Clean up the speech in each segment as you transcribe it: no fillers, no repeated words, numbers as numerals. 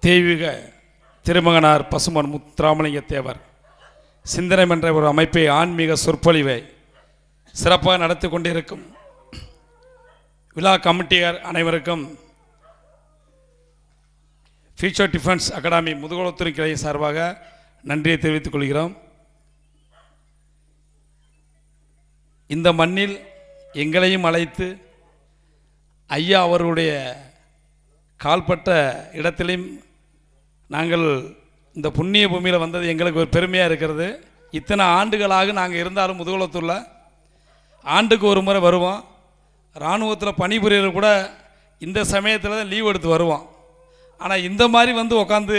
தெய்வீக திருமகனார் பசுமன் முத்துராமலிங்க தேவர் சிந்தனம் என்ற ஒரு அமைப்பை ஆன்மீக சொற்பொழிவை சிறப்பாக நடத்தி கொண்டிருக்கும் விழா கமிட்டியார் அனைவருக்கும் ஃபியூச்சர் டிஃபென்ஸ் அகாடமி முதுகுளத்தூர் கிளை சார்பாக நன்றியை தெரிவித்துக் கொள்கிறோம். இந்த மண்ணில் எங்களையும் அழைத்து ஐயா அவர்களுடைய கால்பட்ட இடத்திலும் நாங்கள் இந்த புண்ணிய பூமியில் வந்தது எங்களுக்கு ஒரு பெருமையாக இருக்கிறது. இத்தனை ஆண்டுகளாக நாங்கள் இருந்தாலும் முதுகுளத்தூரில் ஆண்டுக்கு ஒரு முறை வருவோம். இராணுவத்தில் பணிபுரியல கூட இந்த சமயத்தில் தான் லீவ் எடுத்து வருவோம். ஆனால் இந்த மாதிரி வந்து உட்காந்து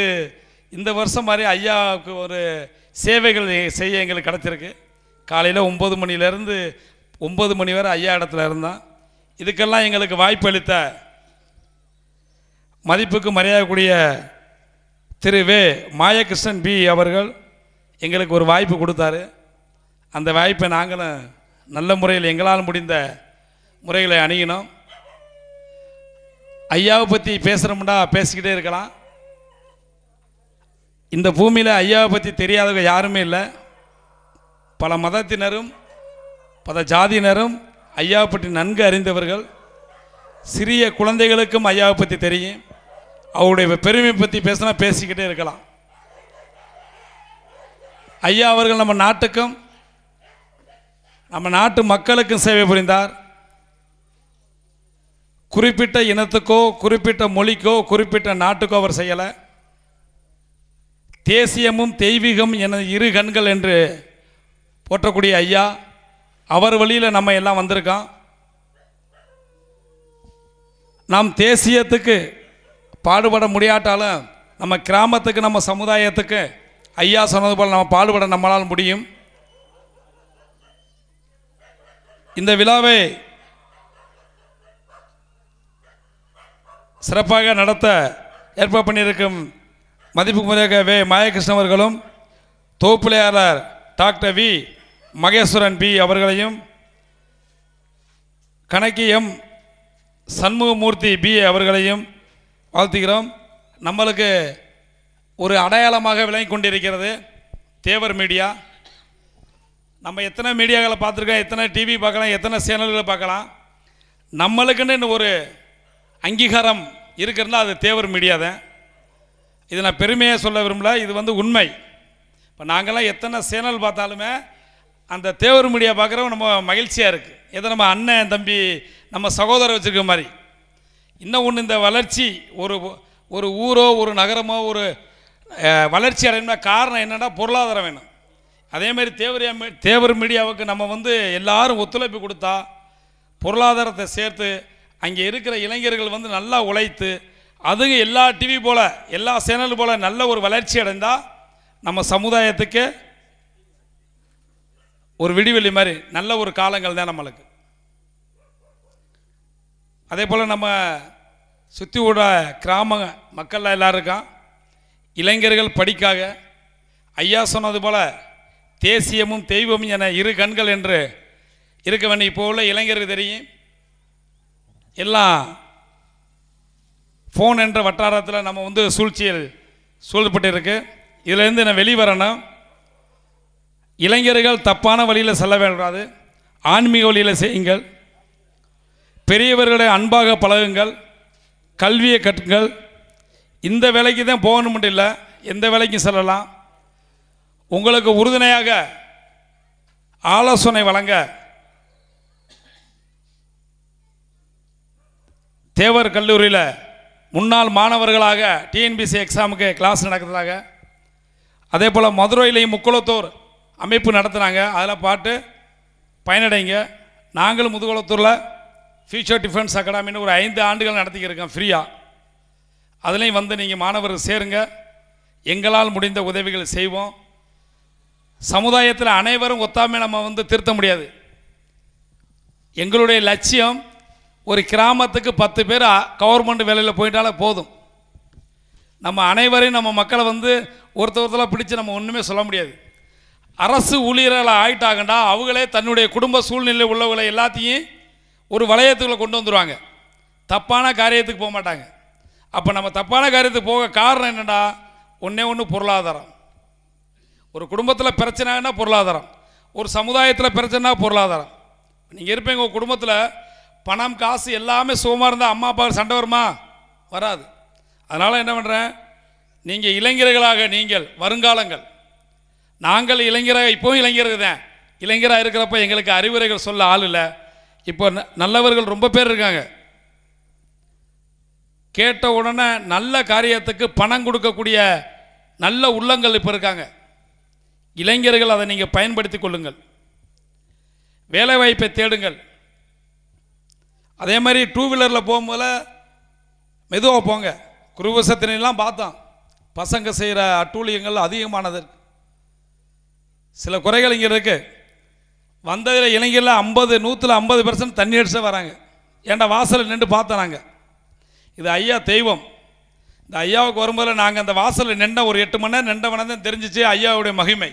இந்த வருஷம் மாதிரி ஐயாவுக்கு ஒரு சேவைகள் செய்ய எங்களுக்கு கிடச்சிருக்கு. காலையில் 9 மணிலேருந்து 9 மணி வரை ஐயா இடத்துல இருந்தோம். இதுக்கெல்லாம் எங்களுக்கு வாய்ப்பு அளித்த மதிப்புக்கு மரியாதைக்குரிய திரு வே மாயகிருஷ்ணன் பி அவர்கள் எங்களுக்கு ஒரு வாய்ப்பு கொடுத்தாரு. அந்த வாய்ப்பை நாங்களும் நல்ல முறையில் எங்களால் முடிந்த முறைகளை அணுகினோம். ஐயாவை பற்றி பேசுகிறோம்னா பேசிக்கிட்டே இருக்கலாம். இந்த பூமியில் ஐயாவை பற்றி தெரியாதவங்க யாருமே இல்லை. பல மதத்தினரும் பல ஜாதியினரும் ஐயாவை பற்றி நன்கு அறிந்தவர்கள். சிறிய குழந்தைகளுக்கும் ஐயாவை பற்றி தெரியும். அவருடைய பெருமை பற்றி பேசினா பேசிக்கிட்டே இருக்கலாம். ஐயா அவர்கள் நம்ம நாட்டுக்கும் நம்ம நாட்டு மக்களுக்கும் சேவை புரிந்தார். குறிப்பிட்ட இனத்துக்கோ குறிப்பிட்ட மொழிக்கோ குறிப்பிட்ட நாட்டுக்கோ அவர் செய்யலை. தேசியமும் தெய்வீகம் என இரு கண்கள் என்று போற்றக்கூடிய ஐயா அவர் வழியில் நம்ம எல்லாம் வந்திருக்கோம். நாம் தேசியத்துக்கு பாடுபட முடியாட்டாலும் நம்ம கிராமத்துக்கு நம்ம சமுதாயத்துக்கு ஐயா சொன்னது போல் நம்ம பாடுபட நம்மளால் முடியும். இந்த விழாவை சிறப்பாக நடத்த ஏற்பாடு பண்ணியிருக்கும் மதிப்புக்குரிய வே மாயகிருஷ்ணன் அவர்களும் தொகுப்பிலையாளர் டாக்டர் வி மகேஸ்வரன் பி அவர்களையும் கணக்கி எம் சண்முகமூர்த்தி பி அவர்களையும் வாழ்த்துகிறோம். நம்மளுக்கு ஒரு அடையாளமாக விளங்கி கொண்டிருக்கிறது தேவர் மீடியா. நம்ம எத்தனை மீடியாக்களை பார்த்துருக்கோம், எத்தனை டிவி பார்க்கலாம், எத்தனை சேனல்களை பார்க்கலாம். நம்மளுக்குன்னு ஒரு அங்கீகாரம் இருக்கிறதுனா அது தேவர் மீடியா தான். இது நான் பெருமையாக சொல்ல விரும்பல, இது வந்து உண்மை. இப்போ நாங்கள்லாம் எத்தனை சேனல் பார்த்தாலுமே அந்த தேவர் மீடியா பார்க்குறவங்க நம்ம மகிழ்ச்சியாக இருக்குது. எதை நம்ம அண்ணன் தம்பி நம்ம சகோதரர் வச்சுருக்க மாதிரி. இன்னும் ஒன்று, இந்த வளர்ச்சி ஒரு ஊரோ ஒரு நகரமோ ஒரு வளர்ச்சி அடையணும்னா காரணம் என்னென்னா பொருளாதாரம் வேணும். அதேமாதிரி தேவர் மீடியாவுக்கு நம்ம வந்து எல்லாரும் ஒத்துழைப்பு கொடுத்தா பொருளாதாரத்தை சேர்த்து அங்கே இருக்கிற இளைஞர்கள் வந்து நல்லா உழைத்து அதுங்க எல்லா டிவி போல் எல்லா சேனல் போல் நல்ல ஒரு வளர்ச்சி அடைந்தால் நம்ம சமுதாயத்துக்கு ஒரு விடிவெளி மாதிரி நல்ல ஒரு காலங்கள் தான் நம்மளுக்கு. அதே போல் நம்ம சுற்றி உள்ள கிராம மக்கள்லாம் எல்லோரும் இருக்கான். இளைஞர்கள் படிக்காக ஐயா சொன்னது போல் தேசியமும் தெய்வமும் என இரு கண்கள் என்று இருக்க வேண்டிய இப்போ உள்ள இளைஞருக்கு தெரியும். எல்லாம் ஃபோன் என்ற வட்டாரத்தில் நம்ம வந்து சூழ்ச்சியில் சூழப்பட்டு இருக்கு. இதிலேருந்து நான் வெளிவரணும். இளைஞர்கள் தப்பான வழியில் செல்ல வேண்டாது, ஆன்மீக வழியில் செய்யுங்கள். பெரியவர்களை அன்பாக பழகுங்கள், கல்வியை கற்றுங்கள். இந்த வேலைக்கு தான் போகணும் மட்டும் இல்லை, எந்த வேலைக்கும் செல்லலாம். உங்களுக்கு உறுதுணையாக ஆலோசனை வழங்க தேவர் கல்லூரியில் முன்னாள் மாணவர்களாக டிஎன்பிசி எக்ஸாமுக்கு கிளாஸ் நடக்கிறதாக, அதே போல் மதுரையிலையும் முக்குளத்தூர் அமைப்பு நடத்துகிறாங்க. அதில் பாட்டு பயனடைங்க. நாங்களும் முதுகுளத்தூரில் ஃபியூச்சர் டிஃபென்ஸ் அகாடமின்னு ஒரு 5 ஆண்டுகள் நடத்திக்கிருக்கோம் ஃப்ரீயாக. அதுலேயும் வந்து நீங்கள் மாணவர்கள் சேருங்க. எங்களால் முடிந்த உதவிகள் செய்வோம். சமுதாயத்தில் அனைவரும் ஒத்தாமை நம்ம வந்து திருத்த முடியாது. எங்களுடைய லட்சியம் ஒரு கிராமத்துக்கு 10 பேர் கவர்மெண்ட் வேலையில் போயிட்டாலே போதும். நம்ம அனைவரையும் நம்ம மக்களை வந்து ஒருத்தரெல்லாம் பிடிச்சி நம்ம ஒன்றுமே சொல்ல முடியாது. அரசு ஊழியர்களை ஆகிட்டாங்கண்டா அவங்களே தன்னுடைய குடும்ப சூழ்நிலை உள்ளவங்களை எல்லாத்தையும் ஒரு வளையத்துக்குள்ளே கொண்டு வந்துடுவாங்க. தப்பான காரியத்துக்கு போக மாட்டாங்க. அப்போ நம்ம தப்பான காரியத்துக்கு போக காரணம் என்னென்னா, ஒன்றே ஒன்று பொருளாதாரம். ஒரு குடும்பத்தில் பிரச்சனைனா பொருளாதாரம், ஒரு சமுதாயத்தில் பிரச்சனைனா பொருளாதாரம். நீங்கள் இருப்பீங்க உங்கள் குடும்பத்தில் பணம் காசு எல்லாமே சுகமாக இருந்தால் அம்மா அப்பா சண்டை வருமா? வராது. அதனால் என்ன பண்ணுறேன், நீங்கள் இளைஞர்களாக, நீங்கள் வருங்காலங்கள், நாங்கள் இளைஞராக, இப்போவும் இளைஞர்கள் தான். இளைஞராக இருக்கிறப்ப எங்களுக்கு அறிவுரைகள் சொல்ல ஆள் இல்லை. இப்போ நல்லவர்கள் ரொம்ப பேர் இருக்காங்க. கேட்ட உடனே நல்ல காரியத்துக்கு பணம் கொடுக்கக்கூடிய நல்ல உள்ளங்கள் இப்போ இருக்காங்க. இளைஞர்கள் அதை நீங்கள் பயன்படுத்தி கொள்ளுங்கள். வேலைவாய்ப்பை தேடுங்கள். அதே மாதிரி டூ வீலரில் போகும்போது மெதுவாக போங்க. குருவசத்தினெல்லாம் பார்த்தோம், பசங்க செய்கிற அட்டூழியங்கள் அதிகமானது. சில குறைகள் இங்கே இருக்குது. வந்ததில் இளைஞரில் 100% தண்ணி அடிச்சு வராங்க. ஏன்டா வாசலில் நின்று பார்த்தோம் நாங்கள். இது ஐயா தெய்வம். இந்த ஐயாவுக்கு வரும்போது நாங்கள் அந்த வாசலில் நின்ற ஒரு 8 மணி நேரம் நின்றவன தான் தெரிஞ்சிச்சு ஐயாவுடைய மகிமை.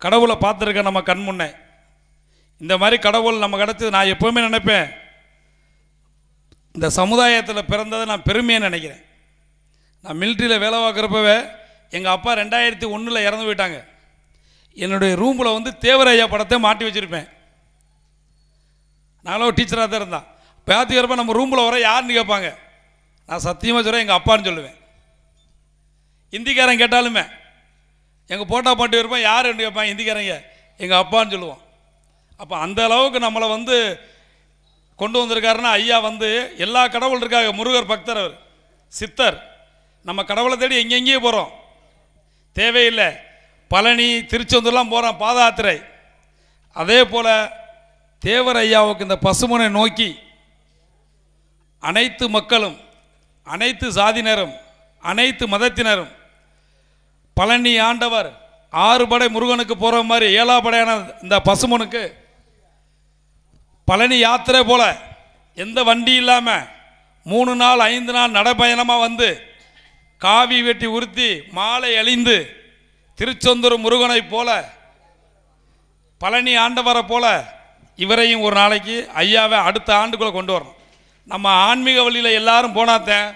கடவுளை பார்த்துருக்கேன் நம்ம கண் முன்னே. இந்த மாதிரி கடவுள் நம்ம கிடச்சது நான் எப்போவுமே நினைப்பேன், இந்த சமுதாயத்தில் பிறந்ததை நான் பெருமையாக நினைக்கிறேன். நான் மிலிட்ரியில் வேலை பார்க்குறப்பவே எங்கள் அப்பா 2001 இறந்து போயிட்டாங்க. என்னுடைய ரூமில் வந்து தேவர் ஐயா படத்தை மாட்டி வச்சுருப்பேன். நானும் டீச்சராக தான் இருந்தேன். பேத்துக்கிறப்ப நம்ம ரூமில் வர யாருன்னு கேட்பாங்க. நான் சத்தியமாக சொல்கிறேன், எங்கள் அப்பான்னு சொல்லுவேன். ஹிந்திக்காரன் கேட்டாலுமே எங்கள் போட்டா பாட்டு இருப்பேன், யாருன்னு கேட்பாங்க. ஹிந்திக்காரங்க எங்கள் அப்பான்னு சொல்லுவோம். அப்போ அந்த அளவுக்கு நம்மளை வந்து கொண்டு வந்திருக்காருன்னா ஐயா வந்து எல்லா கடவுள் இருக்காங்க. முருகர் பக்தர், அவர் சித்தர். நம்ம கடவுளை தேடி எங்கெங்கேயும் போகிறோம், தேவையில்லை. பழனி திருச்செந்தூர்லாம் போகிறோம் பாத யாத்திரை. அதே போல் தேவர் ஐயாவுக்கு இந்த பசுமனை நோக்கி அனைத்து மக்களும், அனைத்து சாதியினரும், அனைத்து மதத்தினரும் பழனி ஆண்டவர் 6 படை முருகனுக்கு போகிற மாதிரி 7ஆம் படையான இந்த பசுமனுக்கு பழனி யாத்திரை போல எந்த வண்டி இல்லாமல் 3 நாள் 5 நாள் நடைப்பயணமாக வந்து காவி வெட்டி உறுத்தி மாலை அழிந்து திருச்செந்தூர் முருகனை போல, பழனி ஆண்டவரை போல இவரையும் ஒரு நாளைக்கு ஐயாவை அடுத்த ஆண்டுக்குள்ளே கொண்டு வரணும். நம்ம ஆன்மீக வழியில் எல்லாரும் போனாத்தான்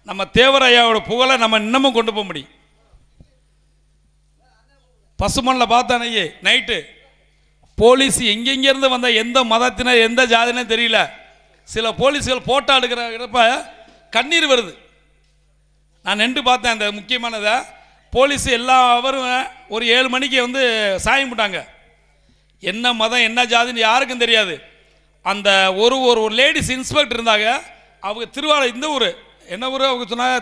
நம்ம தேவர் ஐயாவோட புகழை நம்ம இன்னமும் கொண்டு போக முடியும். பசுமனில் பார்த்தானையே நைட்டு போலீஸ் எங்கெங்கேருந்து வந்த எந்த மதத்தினர் எந்த ஜாதினே தெரியல. சில போலீஸ்கள் போட்டோ எடுக்கிறப்ப கண்ணீர் வருது. நான் நின்று பார்த்தேன். அந்த முக்கியமானதை போலீஸ் எல்லாரும் ஒரு 7 மணிக்கு வந்து சாயம் போட்டாங்க. என்ன மதம் என்ன ஜாதின்னு யாருக்கும் தெரியாது. அந்த ஒரு லேடிஸ் இன்ஸ்பெக்டர் இருந்தாங்க. அவங்க திருவாரூர், இந்த ஊர் என்ன ஊர் அவங்க சொன்னாங்க,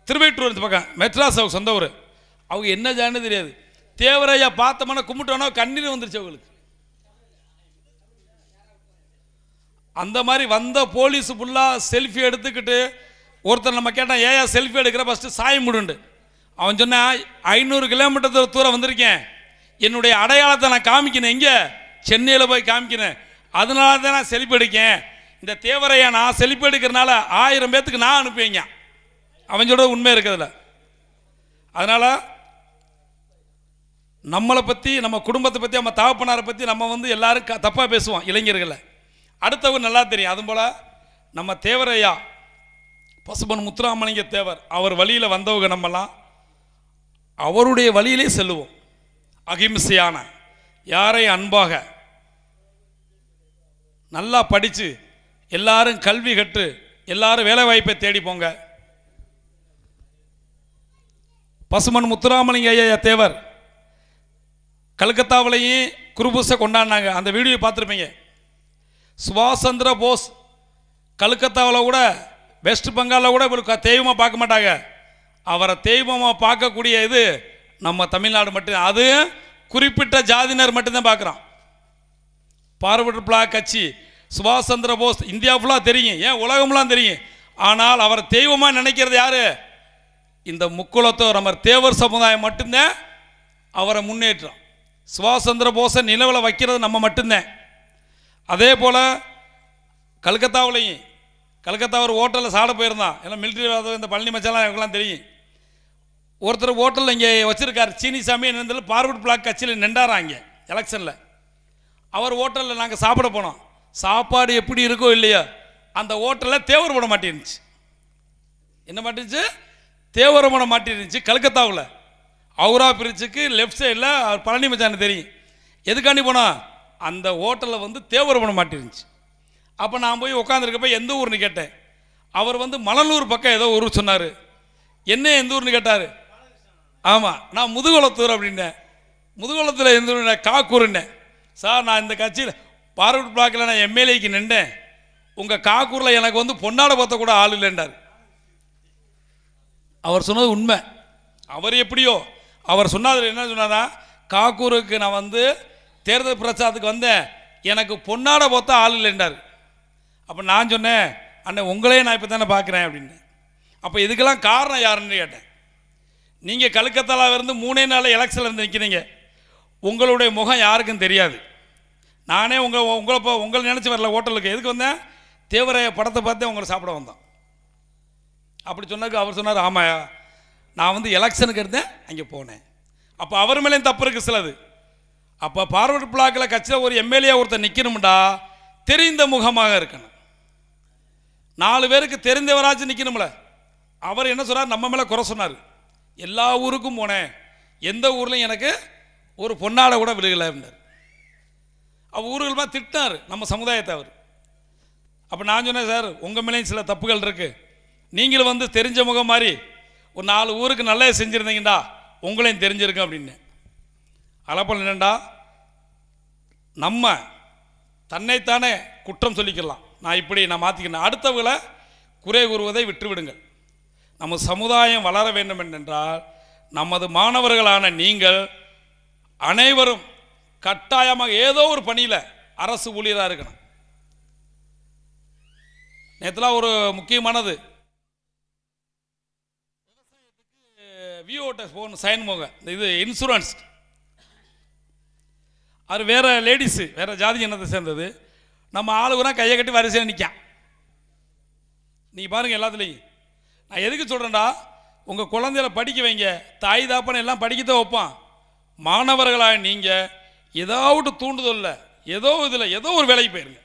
திருவேற்றூர் பக்கம், மெட்ராஸ் அவங்க சொந்த ஊர். அவங்க என்ன ஜாதின்னு தெரியாது. தேவரையா பார்த்தோம்னா கும்பிட்டோன்னா கண்ணீர் வந்துருச்சு அவங்களுக்கு. அந்த மாதிரி வந்த போலீஸ் ஃபுல்லாக செல்ஃபி எடுத்துக்கிட்டு ஒருத்தர் நம்ம கேட்டால் ஏயா செல்ஃபி எடுக்கிற ஃபஸ்ட்டு சாயம் முடுண்டு. அவன் சொன்னான் 500 கிலோமீட்டர் தூரம் வந்திருக்கேன், என்னுடைய அடையாளத்தை நான் காமிக்கணும், எங்கே சென்னையில் போய் காமிக்கணும், அதனால தான் நான் செல்ஃபி எடுக்கேன். இந்த தேவரையா நான் செல்ஃபி எடுக்கிறனால 1000 பேத்துக்கு நான் அனுப்புவீங்க. அவன் சொல்கிறது உண்மை இருக்கிறதுல. அதனால் நம்மளை பற்றி, நம்ம குடும்பத்தை பற்றி, நம்ம தகப்பனாரை பற்றி நம்ம வந்து எல்லாரும் தப்பாக பேசுவோம் இளைஞர்களை. அடுத்தவங்க நல்லா தெரியும். அதுபோல் நம்ம தேவரையா பசுபன் முத்துராமலிங்க தேவர் அவர் வழியில் வந்தவங்க நம்மலாம் அவருடைய வழியிலே செல்லுவோம். அகிம்சையான, யாரை அன்பாக, நல்லா படித்து எல்லாரும் கல்வி கற்று எல்லாரும் வேலை வாய்ப்பை தேடி போங்க. பசுமன் முத்துராமலிங்க ஐயா தேவர் கல்கத்தாவிலையும் குருபூசை கொண்டாடினாங்க. அந்த வீடியோ பார்த்துருப்பீங்க. சுபாஷ் சந்திர போஸ் கல்கத்தாவில் கூட, வெஸ்ட் பெங்காலில் கூட இப்படி தெய்வமாக பார்க்க மாட்டாங்க. அவரை தெய்வமாக பார்க்கக்கூடிய இது நம்ம தமிழ்நாடு மட்டும். அது குறிப்பிட்ட ஜாதியினர் மட்டும்தான் பார்க்குறான். பார்வர்டு பிளாக் கட்சி சுபாஷ் சந்திர போஸ் இந்தியா ஃபுல்லாக தெரியும், ஏன் உலகம்லாம் தெரியும். ஆனால் அவர் தெய்வமாக நினைக்கிறது யார்? இந்த முக்குலத்தோர் நம்ம தேவர் சமுதாயம் மட்டும்தான் அவரை முன்னேற்றம். சுபாஷ் சந்திர போஸை நிலவில் வைக்கிறது நம்ம மட்டும்தான். அதே போல் கல்கத்தாவிலையும், கல்கத்தா ஒரு ஹோட்டலில் சாப்பிட போயிருந்தான். எல்லாம் மிலிட்ரி இந்த பழனி மச்சாலாம் எனக்குலாம் தெரியும். ஒருத்தர் ஹோட்டலில் இங்கே வச்சுருக்கார், சீனிசாமி என்னதில் பார்வர்டு பிளாக் கட்சியில் நின்றாராம் இங்கே எலெக்ஷனில். அவர் ஹோட்டலில் நாங்கள் சாப்பிட போனோம். சாப்பாடு எப்படி இருக்கோ இல்லையோ, அந்த ஹோட்டலில் தேவர் படம் மாட்டிருந்துச்சு. என்ன மாட்டிருந்துச்சு? தேவர படம் மாட்டிருந்துச்சு. கல்கத்தாவில் அவுரா பிரிட்ஜுக்கு லெஃப்ட் சைடில் பழனி மச்சான் தெரியும். எதுக்காண்டி போனோம்? அந்த ஹோட்டலில் வந்து தேவர படம் மாட்டிருந்துச்சு. அப்போ நான் போய் உட்காந்துருக்கப்ப எந்த ஊர்னு கேட்டேன். அவர் வந்து மணலூர் பக்கம் ஏதோ ஊர் சொன்னார். என்ன எந்த ஊர்னு கேட்டார். ஆமாம், நான் முதுகுளத்தூர் அப்படின்னேன். முதுகுளத்தில் எந்த ஊர்? காக்கூருன்னேன். சார், நான் இந்த கட்சியில் பார்வர்ட் பிளாக்கில் நான் எம்எல்ஏக்கு நின்றேன். உங்கள் காக்கூரில் எனக்கு வந்து பொன்னாட பார்த்த கூட ஆள் இல்லைன்றார். அவர் சொன்னது உண்மை. அவர் எப்படியோ அவர் சொன்னார். என்ன சொன்னாரா, காக்கூருக்கு நான் வந்து தேர்தல் பிரச்சாரத்துக்கு வந்தேன், எனக்கு பொன்னாட பார்த்த ஆள் இல்லைன்றார். அப்போ நான் சொன்னேன், அண்ணே உங்களையே நான் இப்போ தானே பார்க்குறேன் அப்படின்னு. அப்போ இதுக்கெல்லாம் காரணம் யாருன்னு கேட்டேன். நீங்கள் கல்கத்தாவில் இருந்து 3 நாள் எலெக்ஷனில் இருந்து நிற்கிறீங்க. உங்களுடைய முகம் யாருக்கும் தெரியாது. நானே உங்களை நினச்சி வரல. ஹோட்டலுக்கு எதுக்கு வந்தேன்? தேவரைய படத்தை பார்த்தே உங்களை சாப்பிட வந்தோம். அப்படி சொன்னாக்கு அவர் சொன்னார், ஆமாயா நான் வந்து எலெக்ஷனுக்கு இருந்தேன், அங்கே போனேன். அப்போ அவர் மேலேயும் தப்பு இருக்குது சிலது. அப்போ பார்வர்ட் பிளாக்கில் கட்சியில் ஒரு எம்எல்ஏ ஒருத்தர் நிற்கணும்டா தெரிந்த முகமாக இருக்கணும். 4 பேருக்கு தெரிந்தவராச்சும் நிற்கணும்ல. அவர் என்ன சொன்னார்? நம்ம மேலே குறை சொன்னார். எல்லா ஊருக்கும் போனேன், எந்த ஊர்லையும் எனக்கு ஒரு பொன்னாடை கூட விழுகலை அப்படின்னார். அவர் ஊர்கள்மா திட்டினார் நம்ம சமுதாயத்தை அவர். அப்போ நான் சொன்னேன், சார் உங்கள் மேலேயும் சில தப்புகள் இருக்குது. நீங்களும் வந்து தெரிஞ்ச முகம் மாதிரி ஒரு 4 ஊருக்கு நல்லது செஞ்சுருந்தீங்கடா, உங்களையும் தெரிஞ்சிருக்கேன் அப்படின்னு. அளப்பல் என்னண்டா, நம்ம தன்னைத்தானே குற்றம் சொல்லிக்கலாம். நான் மாற்றிக்கிறேன். அடுத்தவங்களை குறை கூறுவதை விட்டுவிடுங்கள். நம்ம சமுதாயம் வளர வேண்டும் என்றால் நமது மாணவர்களான நீங்கள் அனைவரும் கட்டாயமாக ஏதோ ஒரு பணியில் அரசு ஊழியராக இருக்கணும். நேற்றுலாம் ஒரு முக்கியமானது, விஓட்ட ஃபோன் சைன் போங்க, இது இன்சூரன்ஸ். அது வேறு லேடிஸு, வேறு ஜாதி இனத்தை சேர்ந்தது. நம்ம ஆளுக்குனா கையை கட்டி வரிசையாக நிற்கான். நீங்கள் பாருங்கள் எல்லாத்துலேயும். நான் எதுக்கு சொல்கிறேன்டா, உங்கள் குழந்தைகளை படிக்க வைங்க. தாய் தாப்பனை எல்லாம் படிக்கத்தான் வைப்பான். மாணவர்களாக நீங்கள் ஏதாவது தூண்டுதல்ல ஏதோ இதில் ஏதோ ஒரு வேலைக்கு போயிருங்க.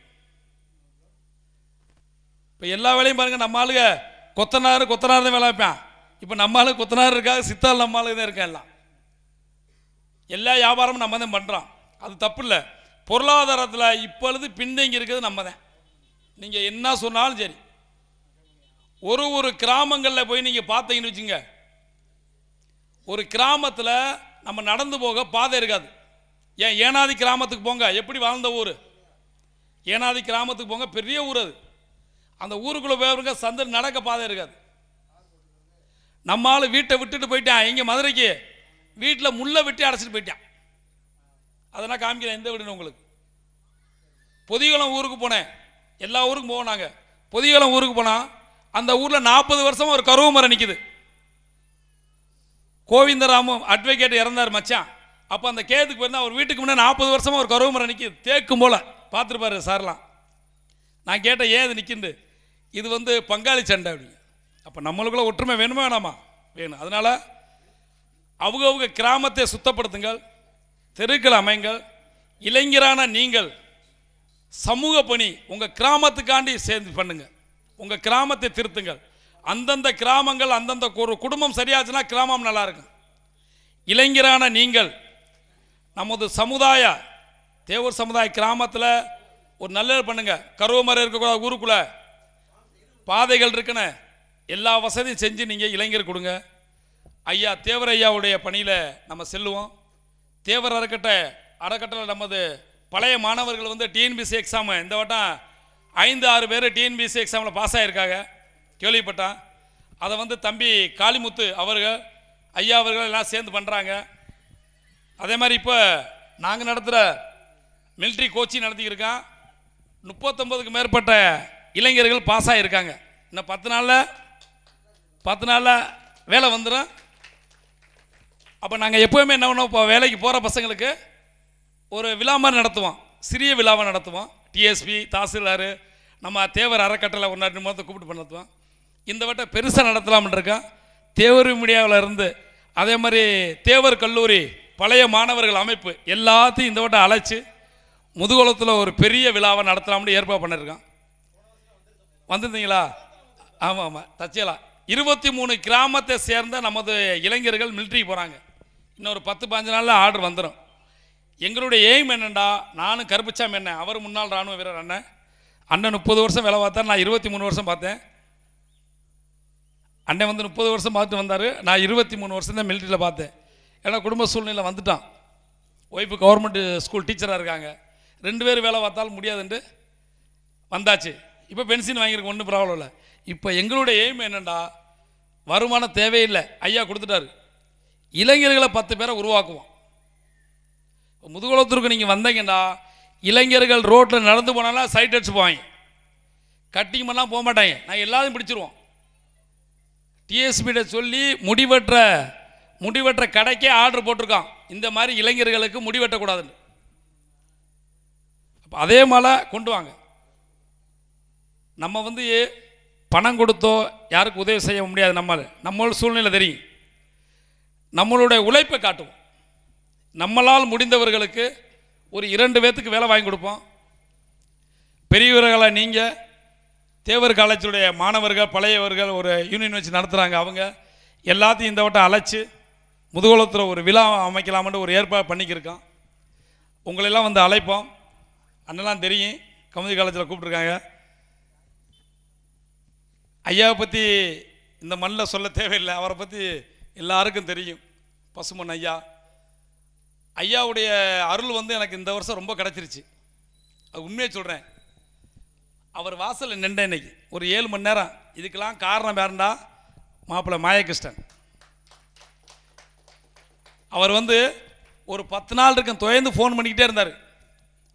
இப்போ எல்லா வேலையும் பாருங்கள். நம்ம ஆளுங்க கொத்தனார் தான் வேலை வைப்பான். இப்போ நம்ம ஆளு கொத்தனார் இருக்காங்க, சித்தாள் நம்ம ஆளுங்க தான் இருக்கா. எல்லா வியாபாரமும் நம்ம தான் பண்ணுறோம். அது தப்பு இல்லை. பொருளாதாரத்தில் இப்பொழுது பின்தங்கி இருக்கிறது நம்ம தான். நீங்கள் என்ன சொன்னாலும் சரி, ஒரு கிராமங்களில் போய் நீங்கள் பார்த்தீங்கன்னு வச்சுங்க, ஒரு கிராமத்தில் நம்ம நடந்து போக பாதை இருக்காது. ஏன் ஏனாதி கிராமத்துக்கு போங்க, எப்படி வாழ்ந்த ஊர் ஏனாதி கிராமத்துக்கு போங்க, பெரிய ஊர் அது. அந்த ஊருக்குள்ளே போயிருங்க, சந்தை நடக்க பாதை இருக்காது. நம்ம ஆள் வீட்டை விட்டுட்டு போயிட்டான். இங்கே மதுரைக்கு வீட்டில் முள்ளை வெட்டி அடைச்சிட்டு போயிட்டான். அதை நான் காமிக்கிறேன். எந்த வீடுன்னு உங்களுக்கு. பொதிகுளம் ஊருக்கு போனேன். எல்லா ஊருக்கும் போவோம் நாங்கள். பொதிகுளம் ஊருக்கு போனால் அந்த ஊரில் 40 வருஷமாக ஒரு கருவு மரம் நிற்குது. கோவிந்தராமு அட்வொகேட் இறந்தார் மச்சான். அப்போ அந்த கேதுக்கு போயிருந்தா அவர் வீட்டுக்கு முன்னாடி 40 வருஷமாக ஒரு கருவு மரம் நிற்கிது. தேக்கும் போல் பார்த்துருப்பாரு சார்லாம். நான் கேட்டேன், ஏன் இது நிற்கிது? இது வந்து பங்காளி சண்டை அப்படி. அப்போ நம்மளுக்குள்ள ஒற்றுமை வேணுமா வேணாமா? வேணும். அதனால் அவங்க கிராமத்தை சுத்தப்படுத்துங்கள், தெருக்கள் அமைங்கள். இளைஞரான நீங்கள் சமூக பணி உங்கள் கிராமத்துக்காண்டி சேர்ந்து பண்ணுங்கள். உங்கள் கிராமத்தை திருத்துங்கள். அந்தந்த கிராமங்கள் அந்தந்த ஒரு குடும்பம் சரியாச்சுன்னா கிராமம் நல்லா இருக்கும். இளைஞரான நீங்கள் நமது சமுதாய தேவர் சமுதாய கிராமத்தில் ஒரு நல்லது பண்ணுங்கள். கருவமரம் இருக்கக்கூடாது, ஊருக்குள்ளே பாதைகள் இருக்குன்னு எல்லா வசதியும் செஞ்சு நீங்கள் இளைஞர் கொடுங்க. ஐயா தேவர் ஐயாவுடைய பணியில் நம்ம செல்லுவோம். தேவர் அறக்கட்டளை நமது பழைய மாணவர்கள் வந்து டிஎன்பிசி எக்ஸாமு இந்த வட்டம் 5-6 பேர் டிஎன்பிசி எக்ஸாமில் பாஸ் ஆகியிருக்காங்க கேள்விப்பட்டான். அதை வந்து தம்பி காளிமுத்து அவர்கள் ஐயா அவர்கள் எல்லாம் சேர்ந்து பண்ணுறாங்க. அதே மாதிரி இப்போ நாங்கள் நடத்துகிற மிலிட்ரி கோச்சிங் நடத்திக்கிருக்கான். 39க்கு மேற்பட்ட இளைஞர்கள் பாஸ் ஆகியிருக்காங்க. இன்னும் 10 நாளில் வேலை வந்துடும். அப்போ நாங்கள் எப்போவுமே என்ன பண்ணுவோம், இப்போ வேலைக்கு போகிற பசங்களுக்கு ஒரு விழா மாதிரி நடத்துவோம். சிறிய விழாவை நடத்துவோம். டிஎஸ்பி தாசில்தார் நம்ம தேவர் அறக்கட்டளை 1-2 மாதத்தை கூப்பிட்டு நடத்துவோம். இந்த வட்டம் பெருசாக நடத்தலாம்னு இருக்கோம். தேவர் மீடியாவில் இருந்து அதே மாதிரி தேவர் கல்லூரி பழைய மாணவர்கள் அமைப்பு எல்லாத்தையும் இந்த வட்டம் அழைச்சி முதுகுளத்தில் ஒரு பெரிய விழாவை நடத்தலாம்னு ஏற்பாடு பண்ணியிருக்கோம். வந்துருந்தீங்களா? ஆமாம் ஆமாம், தச்சலாம். 23 கிராமத்தை சேர்ந்த நமது இளைஞர்கள் மிலிட்ரிக்கு போகிறாங்க. இன்னொரு 10-15 நாளில் ஆர்டர் வந்துடும். எங்களுடைய எய்ம் என்னென்னா, நானும் கருப்புச்சாமி என்ன, அவர் முன்னாள் இராணுவ வீரர் அண்ணன் 30 வருஷம் வேலை பார்த்தார், நான் 23 வருஷம் பார்த்தேன். அண்ணன் வந்து 30 வருஷம் பார்த்துட்டு வந்தார், நான் 23 வருஷம் தான் மிலிட்ரியில் பார்த்தேன். ஏன்னா குடும்ப சூழ்நிலை வந்துட்டான். ஒய்ஃபு கவர்மெண்ட் ஸ்கூல் டீச்சராக இருக்காங்க, 2 பேர் வேலை பார்த்தாலும் முடியாதுன்ட்டு வந்தாச்சு. இப்போ பென்ஷன் வாங்கியிருக்க ஒன்றும் ப்ராப்ளம் இல்லை. இப்போ எங்களுடைய எய்ம் என்னென்னா, வருமானம் தேவையில்லை, ஐயா கொடுத்துட்டாரு, இளைஞர்களை 10 பேரை உருவாக்குவோம். முதுகுளத்தூருக்கு நீங்கள் வந்தீங்கன்னா இளைஞர்கள் ரோட்டில் நடந்து போனாலும் சைட் அடிச்சு போவாங்க, கட்டிங் பண்ணால் போக மாட்டாங்க, நாங்கள் எல்லாத்தையும் பிடிச்சிருவோம். டிஎஸ்பிகிட்ட சொல்லி முடிவெட்டுற கடைக்கே ஆர்டர் போட்டிருக்கான், இந்த மாதிரி இளைஞர்களுக்கு முடிவெட்டக்கூடாதுன்னு. அப்போ அதே மாதிரி கொண்டு வாங்க. நம்ம வந்து பணம் கொடுத்தோ யாருக்கு உதவி செய்ய முடியாது, நம்மளோட சூழ்நிலை தெரியும். நம்மளுடைய உழைப்பை காட்டுவோம். நம்மளால் முடிந்தவர்களுக்கு ஒரு 2 பேர்த்துக்கு வேலை வாங்கி கொடுப்போம். பெரியவர்களை நீங்கள் தேவர் காலேஜுடைய மாணவர்கள் பழையவர்கள் ஒரு யூனியன் வச்சு நடத்துகிறாங்க, அவங்க எல்லாத்தையும் இந்த வட்டம் அழைச்சி முதுகுளத்தில் ஒரு விழா அமைக்கலாம்னு ஒரு ஏற்பாடு பண்ணிக்கிருக்கோம். உங்களெல்லாம் வந்து அழைப்போம். அண்ணெல்லாம் தெரியும், கமுதி காலேஜில் கூப்பிட்ருக்காங்க. ஐயாவை பற்றி இந்த மண்ணில் சொல்ல தேவையில்லை, அவரை பற்றி எல்லாருக்கும் தெரியும். பசுமன் ஐயாவுடைய அருள் வந்து எனக்கு இந்த வருஷம் ரொம்ப கிடச்சிருச்சு, அது உண்மையை சொல்கிறேன். அவர் வாசலில் நின்றேன் இன்னைக்கு ஒரு 7 மணி நேரம். இதுக்கெல்லாம் காரணம் வேறண்டா மாப்பிள்ளை மாயகிருஷ்ணன். அவர் வந்து ஒரு 10 நாள் இருக்கும் துயர்ந்து ஃபோன் பண்ணிக்கிட்டே இருந்தார்,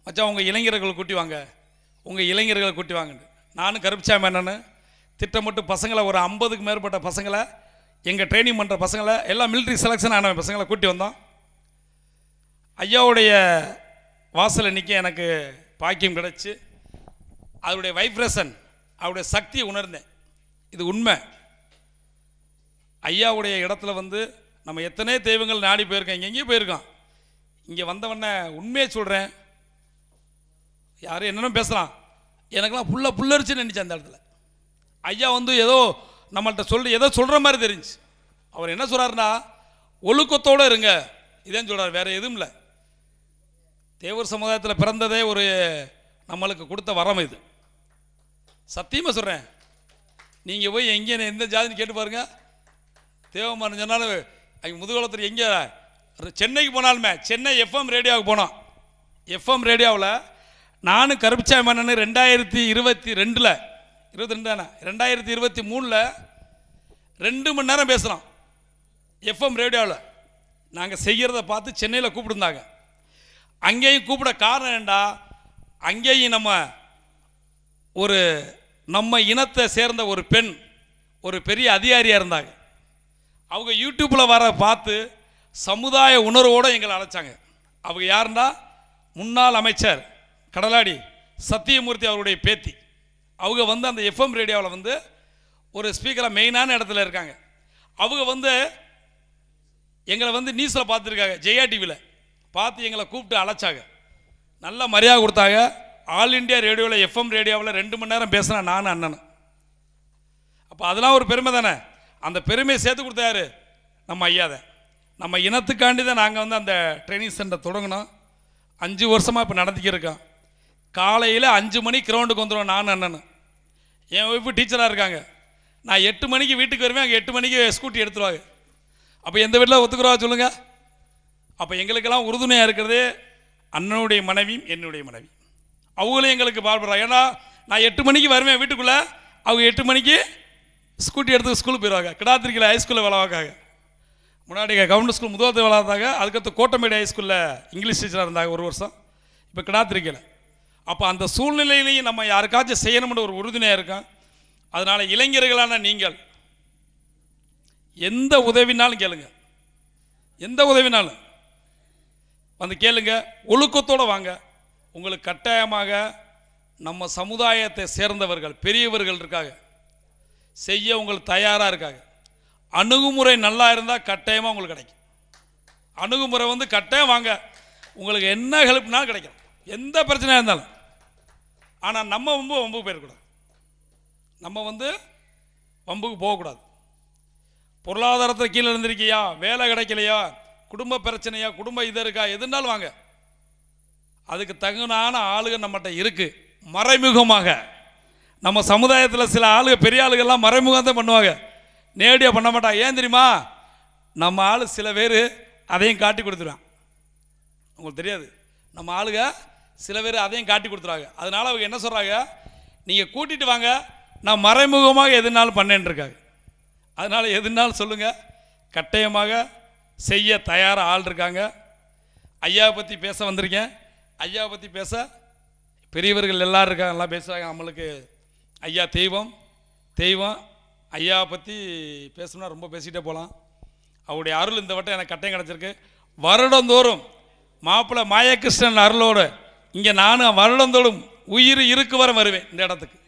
மச்சான் உங்கள் இளைஞர்களை கூட்டி வாங்க, உங்கள் இளைஞர்களை கூட்டி வாங்கன்னு. நானும் கருப்புச்சாமி என்னன்னு திட்டமிட்டு பசங்களை ஒரு 50க்கு மேற்பட்ட பசங்களை, எங்கள் ட்ரைனிங் பண்ணுற பசங்களை, எல்லாம் மிலிட்ரி செலெக்ஷன் ஆன பசங்களை கூட்டி வந்தோம். ஐயாவுடைய வாசலில் நிற்க எனக்கு பாக்கியம் கிடச்சி அவருடைய வைப்ரேஷன், அவருடைய சக்தியை உணர்ந்தேன். இது உண்மை. ஐயாவுடைய இடத்துல வந்து நம்ம எத்தனை தெய்வங்கள் நாடி போயிருக்கோம், எங்கேயும் போயிருக்கோம். இங்கே வந்தவொடனே உண்மையை சொல்கிறேன், யாரும் என்னென்ன பேசலாம், எனக்கெல்லாம் புல்லரிச்சுன்னு நினச்சேன் அந்த இடத்துல. ஐயா வந்து ஏதோ நம்மள்கிட்ட ஏதோ சொல்கிற மாதிரி தெரிஞ்சு. அவர் என்ன சொல்கிறாருன்னா, ஒழுக்கத்தோடு இருங்க, இதேன்னு சொல்கிறார், வேறு எதுவும் இல்லை. தேவர் சமுதாயத்தில் பிறந்ததே ஒரு நம்மளுக்கு கொடுத்த வரம் இது. சத்தியமாக சொல்கிறேன், நீங்கள் போய் எங்கே எந்த ஜாதின்னு கேட்டு பாருங்கள். தேவமானு சொன்னாலும் அங்கே முதுகுளத்தில் எங்கே சென்னைக்கு போனாலுமே, சென்னை எஃப்எம் ரேடியோவுக்கு போனோம். எஃப்எம் ரேடியோவில் நானும் கருப்புச்சாமி மன்னன் 2022 2023 2 மணி நேரம் பேசுகிறோம் எஃப்எம் ரேடியோவில். நாங்கள் செய்கிறத பார்த்து சென்னையில் கூப்பிட்டுருந்தாங்க. அங்கேயும் கூப்பிட காரணம் என்னடா, அங்கேயும் நம்ம இனத்தை சேர்ந்த ஒரு பெண் ஒரு பெரிய அதிகாரியாக இருந்தாங்க. அவங்க யூடியூப்பில் வர பார்த்து சமுதாய உணர்வோடு எங்களை அழைச்சாங்க. அவங்க யாருன்னா, முன்னாள் அமைச்சர் கடலாடி சத்தியமூர்த்தி அவருடைய பேத்தி. அவங்க வந்து அந்த எஃப்எம் ரேடியோவில் வந்து ஒரு ஸ்பீக்கராக மெயினான இடத்துல இருக்காங்க. அவங்க வந்து எங்களை வந்து நியூஸில் பார்த்துருக்காங்க, ஜெயா டிவியில் பார்த்து எங்களை கூப்பிட்டு அழைச்சாங்க, நல்ல மரியாதை கொடுத்தாங்க. ஆல் இண்டியா ரேடியோவில் எஃப்எம் ரேடியோவில் 2 மணி நேரம் பேசுகிறேன் நானும் அண்ணனும். அப்போ அதெல்லாம் ஒரு பெருமை தானே. அந்த பெருமையை சேர்த்து கொடுத்தாரு நம்ம ஐயாதை. நம்ம இனத்துக்காண்டி தான் நாங்கள் வந்து அந்த ட்ரைனிங் சென்டர் தொடங்கினோம். 5 வருஷமாக இப்போ நடத்திக்கிருக்கோம். காலையில் 5 மணிக்கு கிரவுண்டுக்கு வந்துடுவோம் நானும் அண்ணனும். என் ஒய்ஃபு டீச்சராக இருக்காங்க. நான் 8 மணிக்கு வீட்டுக்கு வருவேன், அங்கே 8 மணிக்கு ஸ்கூட்டி எடுத்துருவாங்க. அப்போ எந்த வீட்டில் ஒத்துக்குறவா சொல்லுங்கள். அப்போ எங்களுக்கெல்லாம் உறுதுணையாக இருக்கிறது அண்ணனுடைய மனைவியும் என்னுடைய மனைவி. அவங்களும் எங்களுக்கு பாடுபடுறாங்க. ஏன்னா நான் 8 மணிக்கு வருவேன் வீட்டுக்குள்ளே, அவங்க 8 மணிக்கு ஸ்கூட்டி எடுத்து ஸ்கூலுக்கு போயிடுவாங்க. கிடாத்திரிக்கையில் ஹைஸ்கூலில் வேலை பார்க்காங்க. முன்னாடி கவர்மெண்ட் ஸ்கூல் முதுவத்தில் வேலை பார்த்தாங்க. அதுக்கடுத்து கோட்டமேடு ஹைஸ்கூலில் இங்கிலீஷ் டீச்சராக இருந்தாங்க 1 வருஷம். இப்போ கிடாத்திரிக்கையில். அப்போ அந்த சூழ்நிலையிலையும் நம்ம யாருக்காச்சும் செய்யணும்னு ஒரு உறுதுணையாக இருக்கோம். அதனால் இளைஞர்களான நீங்கள் எந்த உதவினாலும் கேளுங்க, எந்த உதவினாலும் வந்து கேளுங்க, ஒழுக்கத்தோடு வாங்க. உங்களுக்கு கட்டாயமாக நம்ம சமுதாயத்தை சேர்ந்தவர்கள் பெரியவர்கள் இருக்காங்க, செய்ய உங்களுக்கு தயாராக இருக்காங்க. அணுகுமுறை நல்லா இருந்தால் கட்டாயமாக உங்களுக்கு கிடைக்கும். அணுகுமுறை வந்து கட்டாயம் வாங்க, உங்களுக்கு என்ன ஹெல்ப்னாலும் கிடைக்கும், எந்த பிரச்சனையாக இருந்தாலும். ஆனால் நம்ம வம்பு போயிடக்கூடாது. நம்ம வந்து வம்புக்கு போகக்கூடாது. பொருளாதாரத்தில் கீழே இருந்திருக்கியா, வேலை கிடைக்கலையா, குடும்ப பிரச்சனையா, குடும்ப இது இருக்கா, எதுனாலும் வாங்க, அதுக்கு தகுனான ஆளுக நம்மகிட்ட இருக்கு. மறைமுகமாக நம்ம சமுதாயத்தில் சில ஆளுக, பெரிய ஆளுகள்லாம் மறைமுகம் தான் பண்ணுவாங்க, நேரடியாக பண்ண மாட்டாங்க. ஏன் தெரியுமா? நம்ம ஆள் சில பேர் அதையும் காட்டி கொடுத்துருவான். உங்களுக்கு தெரியாது, நம்ம ஆளுக சில பேர் அதையும் காட்டி கொடுத்துருவாங்க. அதனால் அவங்க என்ன சொல்கிறாங்க, நீங்கள் கூட்டிகிட்டு வாங்க, நான் மறைமுகமாக எதுனாலும் பண்ணேன்ருக்காங்க. அதனால் எதுனாலும் சொல்லுங்கள், கட்டாயமாக செய்ய தயாராக ஆள் இருக்காங்க. ஐயாவை பற்றி பேச வந்திருக்கேன். ஐயாவை பற்றி பேச பெரியவர்கள் எல்லோரும் இருக்காங்க, எல்லாம் பேசுகிறாங்க. நம்மளுக்கு ஐயா தெய்வம். ஐயாவை பற்றி பேசணும்னா ரொம்ப பேசிகிட்டே போகலாம். அவருடைய அருள் இந்த வட்டம் எனக்கு கட்டாயம் கிடச்சிருக்கு. வருடந்தோறும் மாப்பிள்ளை மாயகிருஷ்ணன் அருளோடு இங்கே நானும் வருடந்தோறும் உயிர் இருக்கு வர வருவேன். இந்த இடத்துக்கு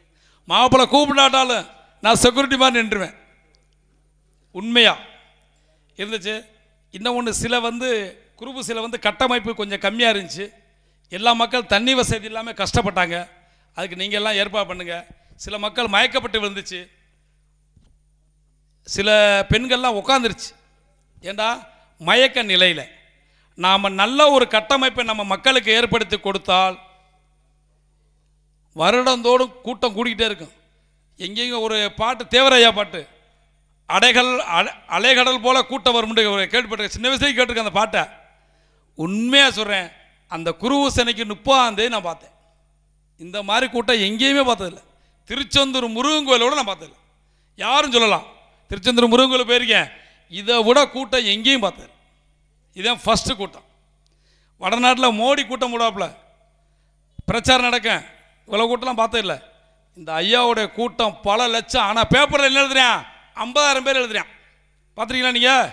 மாப்பிள்ளை கூப்பிடாட்டாலும் நான் செக்யூரிட்டி மாதிரி நின்றுவேன். உண்மையாக இருந்துச்சு. இன்னும் ஒன்று, சில வந்து குரூப்பு சில வந்து கட்டமைப்பு கொஞ்சம் கம்மியாக இருந்துச்சு. எல்லா மக்கள் தண்ணி வசதி இல்லாமல் கஷ்டப்பட்டாங்க. அதுக்கு நீங்கள் எல்லாம் ஏற்பாடு பண்ணுங்கள். சில மக்கள் மயக்கப்பட்டு விழுந்துச்சு. சில பெண்கள்லாம் உட்காந்துருச்சு. ஏண்டா மயக்க நிலையில் நாம் நல்ல ஒரு கட்டமைப்பை நம்ம மக்களுக்கு ஏற்படுத்தி கொடுத்தால் வருடந்தோடும் கூட்டம் கூடிக்கிட்டே இருக்கும். எங்கேயும் ஒரு பாட்டு, தேவரையா பாட்டு, அலைகடல் போல கூட்டம் வரும் கேள்விப்பட்டிருக்கேன். சின்ன வயசுலேயே கேட்டிருக்கேன் அந்த பாட்டை. உண்மையாக சொல்கிறேன், அந்த குருவூசனைக்கு 30ஆம் தேதி நான் பார்த்தேன். இந்த மாதிரி கூட்டம் எங்கேயுமே பார்த்ததில்லை. திருச்செந்தூர் முருகன் கோயிலோடு நான் பார்த்ததில்லை. யாரும் சொல்லலாம், திருச்செந்தூர் முருகன் கோயில் போயிருக்கேன், இதை விட கூட்டம் எங்கேயும் பார்த்ததில்லை. இதுதான் ஃபஸ்ட்டு கூட்டம். வடநாட்டில் மோடி கூட்டம் போடாப்புல பிரச்சாரம் நடக்க இவ்வளோ கூட்டம்லாம் பார்த்ததில்லை. இந்த ஐயாவுடைய கூட்டம் பல லட்சம். ஆனால் பேப்பரில் என்ன எழுதுறேன், 50,000 பேர் எழுதுறேன். பார்த்துருக்கீங்களா நீங்கள்?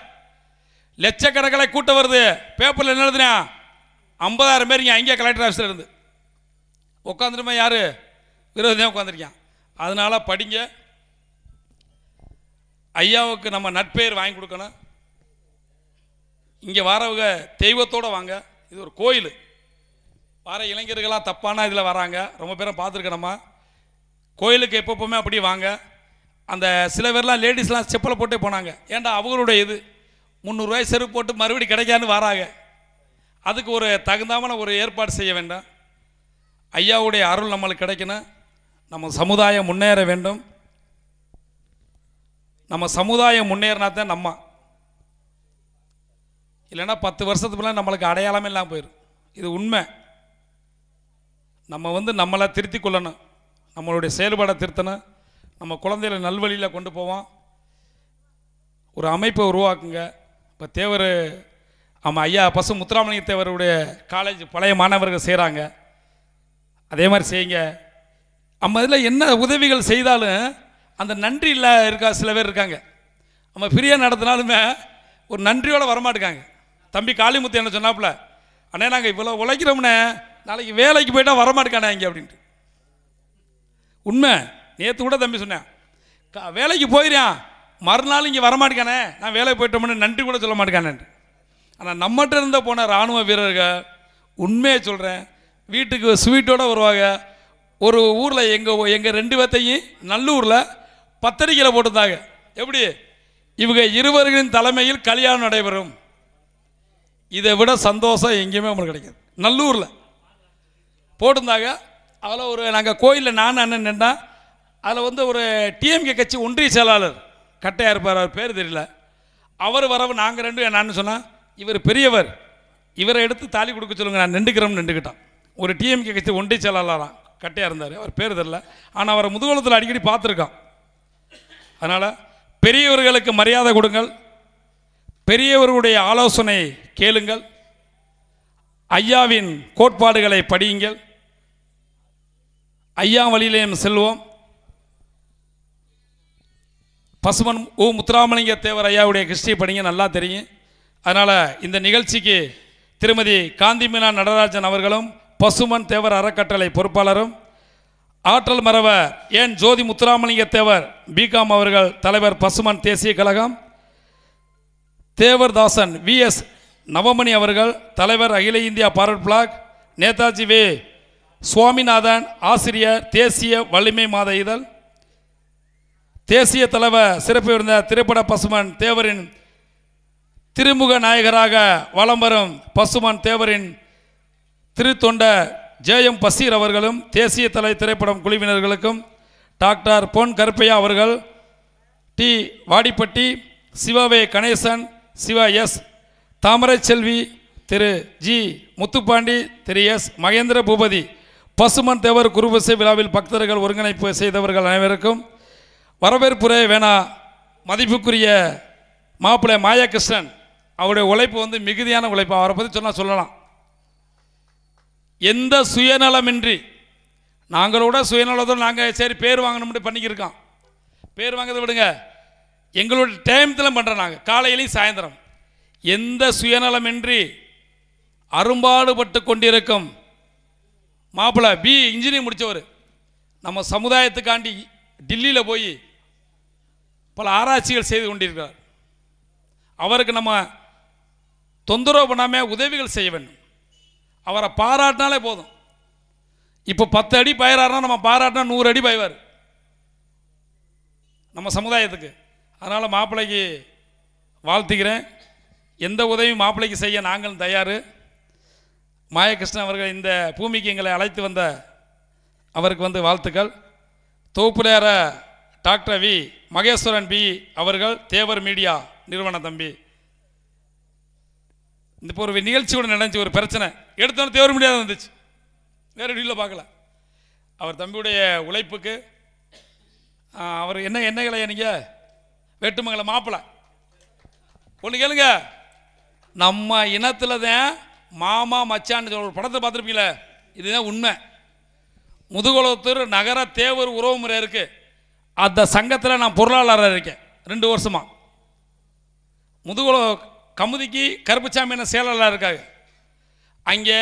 லட்சக்கணக்கில் கூட்டம் வருது, பேப்பரில் என்ன எழுதுறேன், 50,000 பேர். இங்கே அங்கே கலெக்டர் ஆஃபீஸில் இருந்து உட்காந்துருமா, யார் விரோதியாக உட்காந்துருக்கேன். அதனால் படிங்க. ஐயாவுக்கு நம்ம நட்பெயர் வாங்கி கொடுக்கணும். இங்கே வரவங்க தெய்வத்தோடு வாங்க. இது ஒரு கோயில். வர இளைஞர்களாக தப்பான இதில் வராங்க, ரொம்ப பேரை பார்த்துருக்கணுமா. கோயிலுக்கு எப்பப்போவுமே அப்படி வாங்க. அந்த சில பேர்லாம் லேடிஸ்லாம் செப்பலை போட்டே போனாங்க. ஏன்டா அவங்களுடைய இது 300 ரூபாய் செருப்பு போட்டு மறுபடியும் கிடைக்கான்னு வராங்க. அதுக்கு ஒரு தகுந்தாமல் ஒரு ஏற்பாடு செய்ய வேண்டாம். ஐயாவுடைய அருள் நம்மளுக்கு கிடைக்கணும். நம்ம சமுதாயம் முன்னேற வேண்டும். நம்ம சமுதாயம் முன்னேறினா தான் நம்ம, இல்லைன்னா 10 வருஷத்துக்கு மேலே நம்மளுக்கு அடையாளமே இல்லாமல் போயிடும். இது உண்மை. நம்ம வந்து நம்மளை திருத்தி கொள்ளணும், நம்மளுடைய செயல்பாடை திருத்தணும், நம்ம குழந்தைகளை நல்வழியில் கொண்டு போவோம். ஒரு அமைப்பை உருவாக்குங்க. இப்போ தேவர், ஆமாம், ஐயா பசு முத்துராமலிங்க தேவருடைய காலேஜ் பழைய மாணவர்கள் செய்கிறாங்க. அதே மாதிரி செய்யுங்க. நம்ம இதில் என்ன உதவிகள் செய்தாலும் அந்த நன்றி இல்லை இருக்கா, சில பேர் இருக்காங்க. நம்ம ஃப்ரீயாக நடத்தினாலுமே ஒரு நன்றியோடு வரமாட்டுக்காங்க. தம்பி காளிமுத்து என்ன சொன்னாப்புல, அண்ணே நாங்கள் இவ்வளோ உழைக்கிறோம்னே, நாளைக்கு வேலைக்கு போயிட்டா வரமாட்டேக்கானே இங்கே அப்படின்ட்டு. உண்மை. நேற்று கூட தம்பி சொன்னேன், வேலைக்கு போயிடான், மறுநாள் இங்கே வரமாட்டேக்கானே, நான் வேலைக்கு போயிட்டோம்னு நன்றி கூட சொல்ல மாட்டேக்கானேன்ட்டு. ஆனால் நம்மகிட்ட இருந்த போன இராணுவ வீரர்கள், உண்மையை சொல்கிறேன், வீட்டுக்கு ஸ்வீட்டோடு வருவாங்க. ஒரு ஊரில் எங்கள் 2 பேர்த்தையும் நல்லூரில் பத்திரிக்கையில் போட்டிருந்தாங்க. எப்படி, இவங்க இருவர்களின் தலைமையில் கல்யாணம் நடைபெறும். இதை விட சந்தோஷம் எங்கேயுமே உங்களுக்கு கிடைக்காது. நல்லூரில் போட்டிருந்தாங்க. அதில் ஒரு நாங்கள் கோயிலில் நான் அண்ணன் நின்றா, அதில் வந்து ஒரு டிஎம்கே கட்சி ஒன்றிய செயலாளர் கட்டையாக இருப்பார், அவர் பேர் தெரியல, அவர் வரவு நாங்கள் 2 நான் சொன்னால், இவர் பெரியவர், இவரை எடுத்து தாலி கொடுக்க சொல்லுங்கள், நான் நின்றுக்கிட்டான். ஒரு டிஎம்கே கட்சி ஒன்றிய செயலாளராக கட்டையாக இருந்தார், அவர் பேர் தெரியல, ஆனால் அவரை முதுகுளத்தில் அடிக்கடி பார்த்துருக்கான். அதனால் பெரியவர்களுக்கு மரியாதை கொடுங்கள், பெரியவர்களுடைய ஆலோசனை கேளுங்கள், ஐயாவின் கோட்பாடுகளை படியுங்கள், ஐயா வழியிலேயும் செல்வோம். பசுமன் முத்துராமலிங்க தேவர் ஐயாவுடைய ஹிஸ்டரி படிங்க, நல்லா தெரியும். அதனால் இந்த நிகழ்ச்சிக்கு திருமதி காந்தி மீனா நடராஜன் அவர்களும் பசுமன் தேவர் அறக்கட்டளை பொறுப்பாளரும், ஆற்றல் மரவ ஏன் ஜோதி முத்துராமலிங்க தேவர் பிகாம் அவர்கள் தலைவர் பசுமன் தேசிய கழகம், தேவர்தாசன் VS நவமணி அவர்கள் தலைவர் Akhila India forward bloc, Netaji Swaminathan ஆசிரியர் தேசிய வலிமை மாத இதழ், தேசிய தலைவர் சிறப்பு விருந்த திரைப்பட பசுமன் தேவரின் திருமுக நாயகராக வலம் வரும் பசுமன் தேவரின் திருத்தொண்ட ஜேஎம் பசீர் அவர்களும் தேசிய தலை திரைப்படம் குழுவினர்களுக்கும் டாக்டர் பொன் கருப்பையா அவர்கள், டி வாடிப்பட்டி, சிவவே கணேசன், சிவா எஸ் தாமரை செல்வி, திரு ஜி முத்துப்பாண்டி, திரு எஸ் மகேந்திர பூபதி, பசுமன் தேவர் குருபசை விழாவில் பக்தர்கள் ஒருங்கிணைப்பு செய்தவர்கள் அனைவருக்கும் வரவேற்புரை வேணா. மதிப்புக்குரிய மாப்பிள்ளை மாயகிருஷ்ணன் அவருடைய உழைப்பு மிகுதியான உழைப்பு. அவரை பற்றி சொல்லலாம். எந்த சுயநலமின்றி, நாங்களோட சுயநலத்தோடு நாங்கள் சரி பேர் வாங்கணும்னு பண்ணிக்கிருக்கோம். பேர் வாங்கிறத விடுங்க, எங்களோட டைமத்தில் பண்ணுறோம். நாங்கள் காலையிலையும் சாயந்தரம் எந்த சுயநலமின்றி அரும்பாடுபட்டு கொண்டிருக்கும் மாப்பிள்ளை பி இன்ஜினியரிங் முடித்தவர். நம்ம சமுதாயத்துக்காண்டி டில்லியில் போய் பல ஆராய்ச்சிகள் செய்து கொண்டிருக்கிறார். அவருக்கு நம்ம தொந்தரவு பண்ணாமல் உதவிகள் செய்ய வேண்டும். அவரை பாராட்டினாலே போதும். இப்போ 10 அடி பயிராருனா நம்ம பாராட்டினா 100 அடி பயிவார் நம்ம சமுதாயத்துக்கு. அதனால் மாப்பிள்ளைக்கு வாழ்த்துக்கிறேன். எந்த உதவியும் மாப்பிள்ளைக்கு செய்ய நாங்களும் தயார். மாயகிருஷ்ணன் அவர்கள் இந்த பூமிக்கு எங்களை அழைத்து வந்த அவருக்கு வாழ்த்துக்கள். தொகுப்புலேற டாக்டர் வி மகேஸ்வரன் பி அவர்கள், தேவர் மீடியா நிறுவன தம்பி. இந்த இப்போ ஒரு நிகழ்ச்சியோட நடந்துச்சு, ஒரு பிரச்சனை எடுத்தோன்னு தேவர் மீடியா தான் வந்துச்சு, வேறு வீட்டில் பார்க்கல. அவர் தம்பியுடைய உழைப்புக்கு அவர் என்ன கலையா நீங்கள் வெட்டுமங்கல மாப்பிள்ளை ஒன்று கேளுங்க. நம்ம இனத்தில் தான் மாமா மச்சான்னு ஒரு படத்தை பார்த்துருப்பீங்களே, இதுதான் உண்மை. முதுகுளத்தூர் நகர தேவர் உறவு முறை இருக்குது. அந்த சங்கத்தில் நான் பொருளாளராக இருக்கேன் 2 வருஷமாக. முதுகுள கமுதிக்கு கருப்புச்சாமி என்ன செயலாளராக இருக்காங்க. அங்கே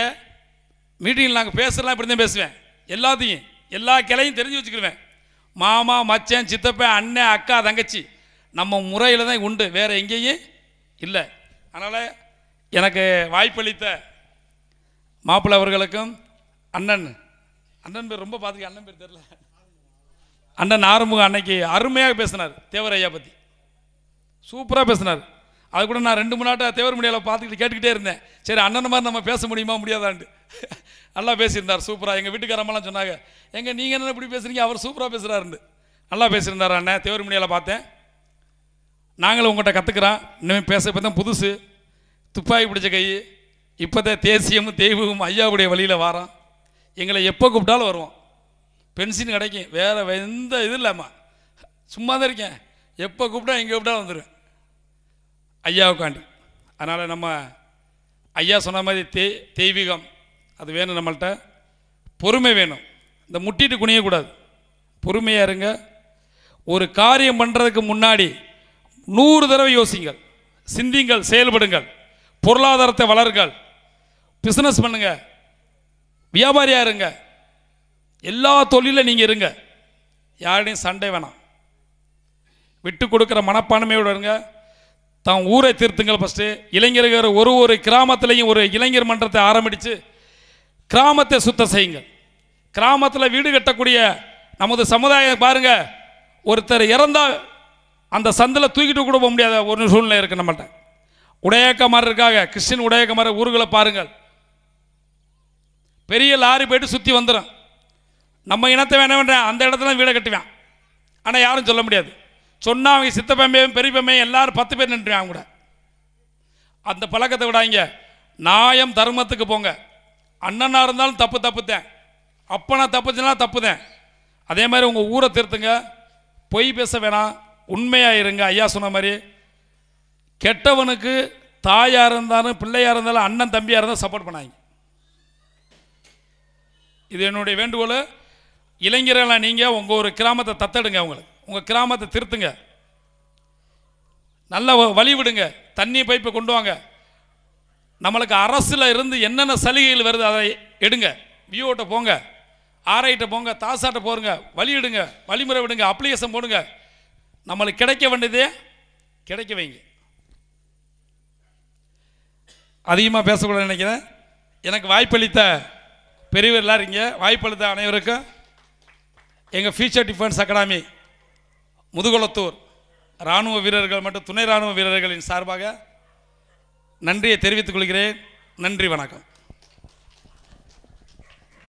மீட்டிங்கில் நாங்கள் பேசுகிறலாம் இப்படி தான் பேசுவேன். எல்லாத்தையும் எல்லா கிளையும் தெரிஞ்சு வச்சுக்கிடுவேன். மாமா மச்சன் சித்தப்பன் அண்ணன் அக்கா தங்கச்சி நம்ம முறையில் தான் உண்டு, வேறு எங்கேயும் இல்லை. அதனால் எனக்கு வாய்ப்பளித்த மாப்பிள்ளை அவர்களுக்கும் அண்ணன் பேர் ரொம்ப பார்த்துக்க, அண்ணன் பேர் தெரியல, அண்ணன் ஆறுமுகம் அன்னைக்கு அருமையாக பேசினார். தேவர் ஐயா பற்றி சூப்பராக பேசினார். அது கூட நான் 2 3 நாட்டாக தேவர் மீடியாவில் பார்த்துக்கிட்டு கேட்டுக்கிட்டே இருந்தேன். சரி அண்ணன் மாதிரி நம்ம பேச முடியுமா முடியாதான்ட்டு. நல்லா பேசியிருந்தார் சூப்பராக. எங்கள் வீட்டுக்காரம்மெல்லாம் சொன்னாங்க, நீங்கள் என்ன இப்படி பேசுகிறீங்க, அவர் சூப்பராக பேசுகிறாருன்னு. நல்லா பேசியிருந்தார் அண்ணன். தேவர் மீடியாவில் பார்த்தேன். நாங்களும் உங்கள்கிட்ட கற்றுக்குறோம். இனிமேல் பேச இப்போ தான் புதுசு, துப்பாக்கி பிடிச்ச கை. இப்போ தான் தேசியமும் தெய்வமும் ஐயாவுடைய வழியில் வாரோம். எங்களை எப்போ கூப்பிட்டாலும் வருவோம். பென்ஷன் கிடைக்கும், வேறு எந்த இது இல்லாமா சும்மா தான் இருக்கேன். எப்போ கூப்பிட்டா எங்கே கூப்பிட்டாலும் வந்துடுவேன் ஐயாவுக்காண்டி. அதனால் நம்ம ஐயா சொன்ன மாதிரி தெய்வீகம் அது வேணும். நம்மள்கிட்ட பொறுமை வேணும். இந்த முட்டிட்டு குனியக்கூடாது, பொறுமையாக இருங்க. ஒரு காரியம் பண்ணுறதுக்கு முன்னாடி 100 தடவை யோசிங்கள், சிந்திங்கள், செயல்படுங்கள், பொருளாதாரத்தை வளருங்கள், பிஸ்னஸ் பண்ணுங்க, வியாபாரியாக இருங்க, எல்லா தொழிலில் நீங்கள் இருங்க. யாரையும் சண்டை வேணாம், விட்டு கொடுக்குற மனப்பான்மையோடு இருங்க. தான் ஊரை தீர்த்துங்கள். ஃபஸ்ட்டு இளைஞர்கள் ஒரு கிராமத்திலையும் ஒரு இளைஞர் மன்றத்தை ஆரம்பித்து கிராமத்தை சுத்தம் செய்யுங்கள். கிராமத்தில் வீடு கட்டக்கூடிய நமது சமுதாயம் பாருங்கள், ஒருத்தர் இறந்தால் அந்த சந்தில் தூக்கிட்டு கூட போக முடியாத ஒரு சூழ்நிலை இருக்குது நம்மள்கிட்ட. உடையக்கமார் இருக்காங்க, கிறிஸ்டின் உடையக்கமார் ஊர்களை பாருங்கள், பெரிய லாரி போய்ட்டு சுற்றி வந்துடும். நம்ம இனத்தை வேணாம் அந்த இடத்துல வீடை கட்டுவேன். ஆனால் யாரும் சொல்ல முடியாது. சொன்னால் அவங்க சித்தப்பம்பையும் பெரியப்பம்பையும் எல்லாரும் 10 பேர் நின்றுவாங்க கூட. அந்த பழக்கத்தை விடாங்க. நியாயம் தர்மத்துக்கு போங்க. அண்ணனாக இருந்தாலும் தப்புத்தேன், அப்பனா தப்புச்சுனா தப்புதேன். அதே மாதிரி உங்கள் ஊரை திருத்துங்க, பொய் பேச வேணாம், உண்மையாக இருங்க. ஐயா சொன்ன மாதிரி கெட்டவனுக்கு தாயாக இருந்தாலும் பிள்ளையாக இருந்தாலும் அண்ணன் தம்பியாக இருந்தாலும் சப்போர்ட் பண்ணாங்க. இது என்னுடைய வேண்டுகோள். இளைஞர்களாக நீங்கள் உங்கள் ஒரு கிராமத்தை தத்தெடுங்க, உங்கள் கிராமத்தை திருத்துங்க, நல்ல வழி விடுங்க, தண்ணி பைப்பை கொண்டு வாங்க. நம்மளுக்கு அரசில் இருந்து என்னென்ன சலுகைகள் வருது அதை எடுங்க. விஓட்ட போங்க, ஆர்ஐட்ட போங்க, தாசாட்ட போடுங்க, வழி விடுங்க, வழிமுறை விடுங்க, அப்ளிகேஷன் போடுங்க. நம்மளுக்கு கிடைக்க வேண்டியதே கிடைக்க வைங்க. அதிகமாக பேசக்கூடாது நினைக்கிறேன். எனக்கு வாய்ப்பளித்த பெரியவர் எல்லாரும் இங்கே வாய்ப்பளித்த அனைவருக்கும் எங்கள் ஃபியூச்சர் டிஃபென்ஸ் அகாடமி முதுகுளத்தூர் இராணுவ வீரர்கள் மற்றும் துணை இராணுவ வீரர்களின் சார்பாக நன்றியை தெரிவித்துக் கொள்கிறேன். நன்றி, வணக்கம்.